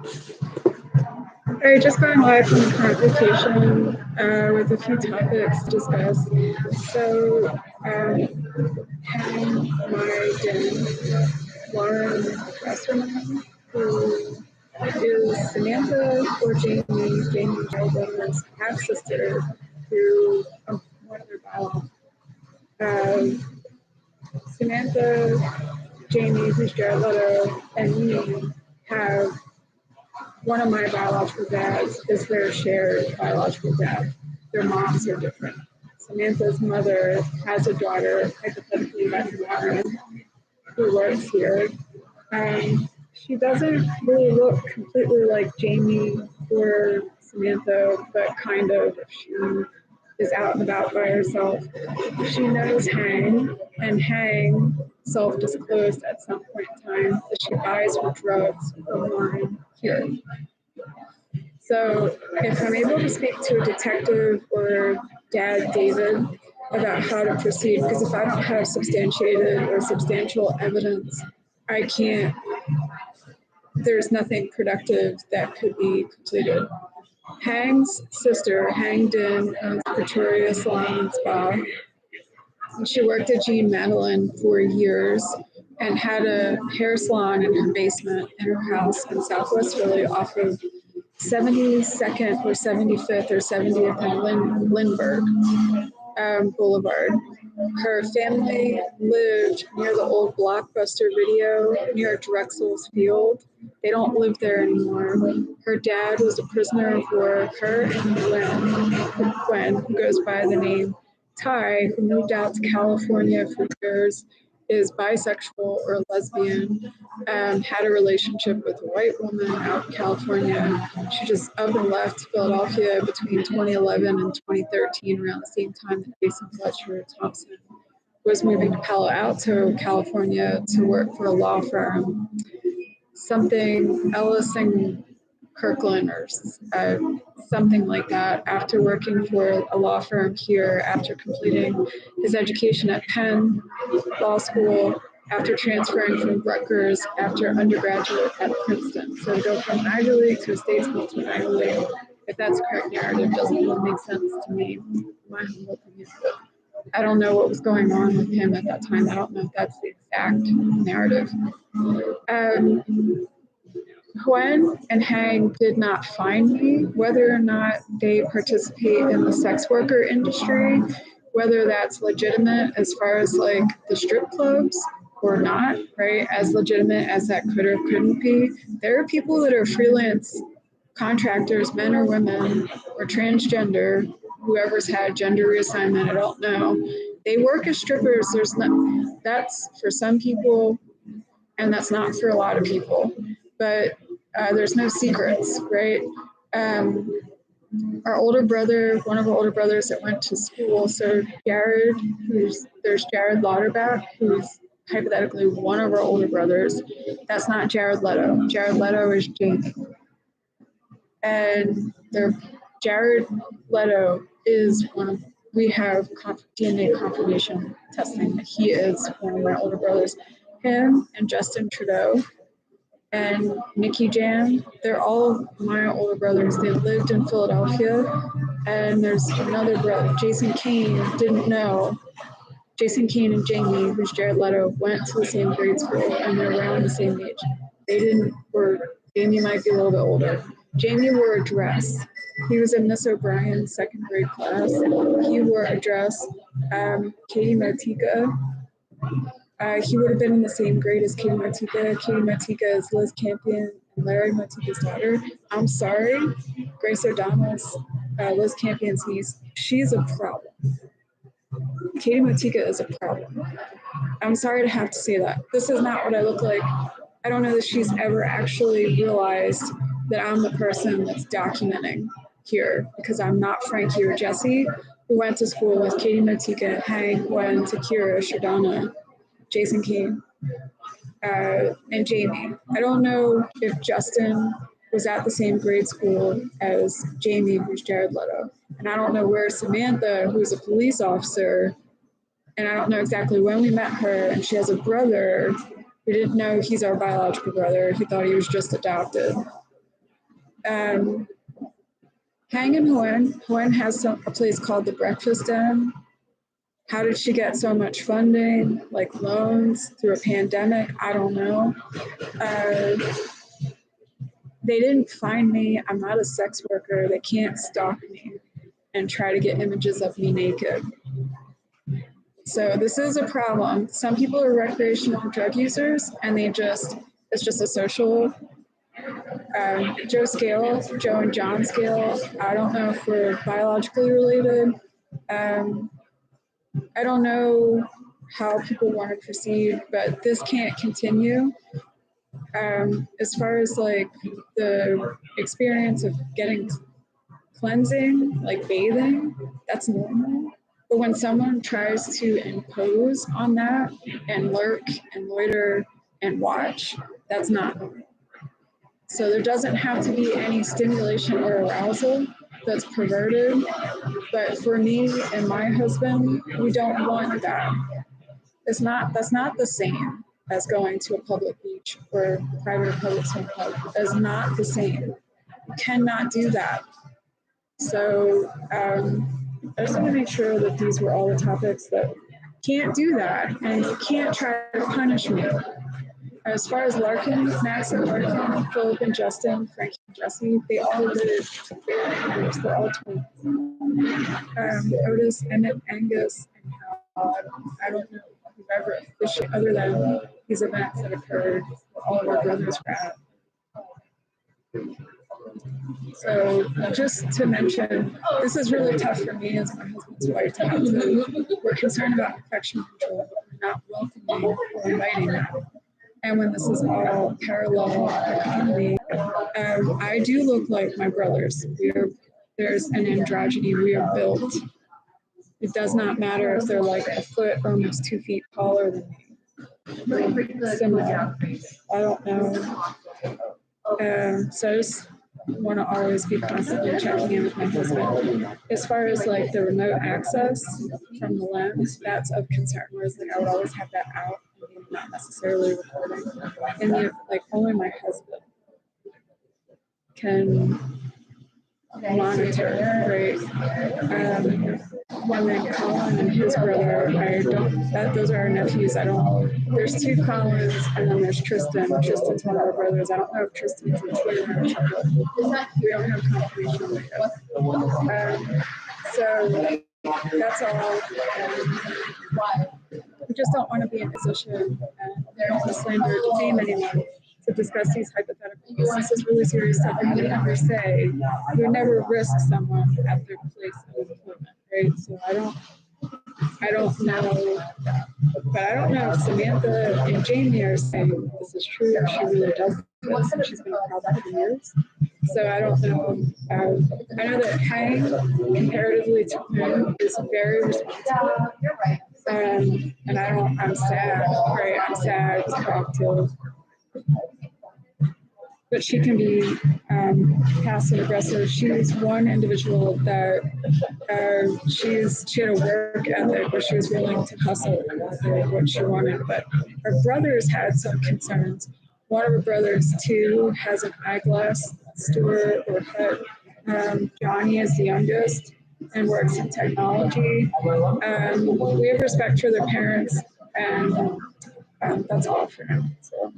All right, just going live from the convocation with a few topics to discuss. So, having my den, Lauren Westerman, who is Samantha or Jamie Children's half sister through one of their bylaws. Samantha, Jamie, who's Jared Leto, and me have one of my biological dads is their shared biological dad. Their moms are different. Samantha's mother has a daughter, hypothetically that's Lauren, who works here. She doesn't really look completely like Jamie or Samantha, but kind of she is out and about by herself. She knows Hang, and Hang self-disclosed at some point in time that she buys her drugs from Lauren here. So if I'm able to speak to a detective or Dad David about how to proceed, because if I don't have substantiated or substantial evidence, I can't, there's nothing productive that could be completed. Hang's sister, Hang Din, owns Pretoria Salon and Spa. She worked at Jean Madeline for years and had a hair salon in her basement in her house in Southwest Philly off of 72nd or 75th or 70th and Lindbergh Boulevard. Her family lived near the old Blockbuster Video near Drexel's Field. They don't live there anymore. Her dad was a prisoner of war. Her and Gwen, who goes by the name Ty, who moved out to California for years, is bisexual or lesbian, had a relationship with a white woman out in California. She just up and left Philadelphia between 2011 and 2013, around the same time that Jason Fletcher Thompson was moving to Palo Alto, California to work for a law firm, something Ellis and Kirkland or something like that, after working for a law firm here, after completing his education at Penn Law School, after transferring from Rutgers, after undergraduate at Princeton. So to go from an Ivy League to a state school to an Ivy League, if that's a correct narrative, doesn't really make sense to me, my humble opinion. I don't know what was going on with him at that time. I don't know if that's the exact narrative. Gwen and Hang did not find me. Whether or not they participate in the sex worker industry, whether that's legitimate as far as like the strip clubs or not, right? As legitimate as that could or couldn't be. There are people that are freelance contractors, men or women, or transgender, whoever's had gender reassignment, I don't know. They work as strippers. There's not, that's for some people, and that's not for a lot of people. But there's no secrets, right? Our older brother, one of our older brothers that went to school, so Jared, there's Jared Lauterbach, who's hypothetically one of our older brothers. That's not Jared Leto. Jared Leto is Jamie. And Jared Leto is one of, we have DNA confirmation testing that he is one of our older brothers. Him and Justin Trudeau and Nikki Jan, they're all my older brothers. They lived in Philadelphia. And there's another brother, Jason Kane, didn't know. Jason Kane and Jamie, who's Jared Leto, went to the same grade school and they're around the same age. They didn't, or Jamie might be a little bit older. Jamie wore a dress. He was in Miss O'Brien's second grade class. He wore a dress. Katie Motika, he would have been in the same grade as Katie Motika. Katie Motika is Liz Campion and Larry Motika's daughter. I'm sorry, Grace O'Donnell's Liz Campion's niece. She's a problem. Katie Motika is a problem. I'm sorry to have to say that. This is not what I look like. I don't know that she's ever actually realized that I'm the person that's documenting here, because I'm not Frankie or Jesse, who went to school with Katie Motika, Hank, Gwen, Takira, Shardana, Jason Kane, and Jamie. I don't know if Justin was at the same grade school as Jamie, who's Jared Leto. And I don't know where Samantha, who's a police officer, and I don't know exactly when we met her, and she has a brother. We didn't know he's our biological brother. He thought he was just adopted. Hang in Huen. Huen has a place called the Breakfast Inn. How did she get so much funding, like loans through a pandemic? I don't know. They didn't find me. I'm not a sex worker. They can't stalk me and try to get images of me naked. So this is a problem. Some people are recreational drug users and it's just a social. Joe and John Scale, I don't know if we're biologically related. I don't know how people want to proceed, but this can't continue. As far as like the experience of getting cleansing, like bathing, that's normal. But when someone tries to impose on that and lurk and loiter and watch, that's not normal. So there doesn't have to be any stimulation or arousal that's perverted. But for me and my husband, we don't want that. That's not the same as going to a public beach or private or public swim club. That's not the same. You cannot do that. So I just want to make sure that these were all the topics that can't do that, and you can't try to punish me. As far as Larkin, Max and Larkin, Philip and Justin, Frankie and Jesse, they all did it. They're all twins. Otis, Emmett, Angus, and Howard. I don't know whoever officially, other than these events that occurred, all of our brothers were at. So just to mention, this is really tough for me as my husband's wife to have to, we're concerned about infection control, we're not welcoming or inviting that. And when this is all parallel economy, I do look like my brothers. There's an androgyny, we are built. It does not matter if they're like a foot or almost 2 feet taller than me. Similar. I don't know. So I just want to always be constantly checking in with my husband. As far as like the remote access from the lens, that's of concern. Whereas like I would always have that out, and not necessarily recording. And like only my husband can monitor, right? And then Colin and his brother, those are our nephews. There's 2 Collins and then there's Tristan. Tristan's one of our brothers. I don't know if Tristan's in Twitter or chocolate. We don't have confirmation on that. So that's all. We just don't want to be in a position, we don't want to slander or defame anyone to discuss these hypotheticals. This is really serious stuff. We would never say, we would never risk someone at their place of employment, right? So I don't know, but I don't know if Samantha and Jamie are saying this is true or she really does this, and she's been a problem for years. So I don't know. I know that Hang, comparatively to him, is very responsible. And I'm sad, right? I'm sad to talk to. But she can be passive aggressive. She's one individual that she had a work ethic where she was willing to hustle for what she wanted. But her brothers had some concerns. One of her brothers, too, has an eyeglass store or hut. Johnny is the youngest and works in technology. We have respect for their parents, and that's all for now. So.